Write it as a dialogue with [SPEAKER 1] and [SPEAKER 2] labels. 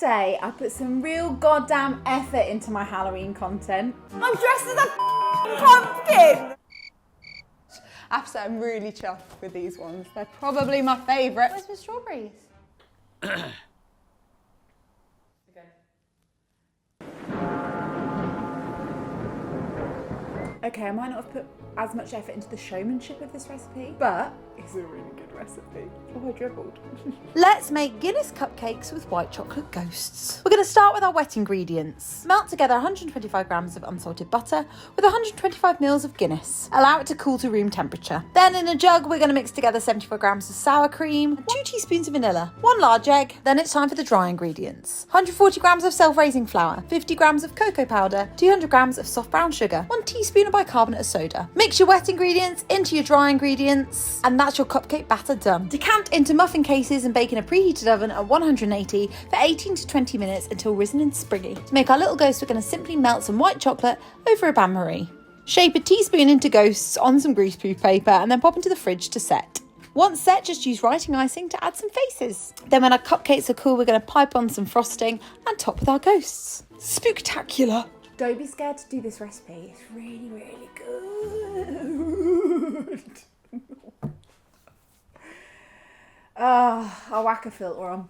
[SPEAKER 1] Monday, I put some real goddamn effort into my Halloween content. I'm dressed as a pumpkin!
[SPEAKER 2] I have to say, I'm really chuffed with these ones. They're probably my favourite.
[SPEAKER 1] Where's my strawberries? Okay, I might not have put as much effort into the showmanship of this recipe, but it's a really good recipe. Oh, I dribbled. Let's make Guinness cupcakes with white chocolate ghosts. We're going to start with our wet ingredients. Melt together 125 grams of unsalted butter with 125 mils of Guinness. Allow it to cool to room temperature. Then in a jug, we're going to mix together 75 grams of sour cream, 2 teaspoons of vanilla, 1 large egg. Then it's time for the dry ingredients. 140 grams of self-raising flour, 50 grams of cocoa powder, 200 grams of soft brown sugar, 1 teaspoon of bicarbonate of soda. Mix your wet ingredients into your dry ingredients, and that's your cupcake batter done. Decant into muffin cases and bake in a preheated oven at 180 for 18 to 20 minutes until risen and springy. To make our little ghosts, we're going to simply melt some white chocolate over a bain-marie. Shape a teaspoon into ghosts on some greaseproof paper and then pop into the fridge to set. Once set, just use writing icing to add some faces. Then when our cupcakes are cool, we're going to pipe on some frosting and top with our ghosts. Spooktacular! Don't be scared to do this recipe. It's really, really good. I'll whack a filter on.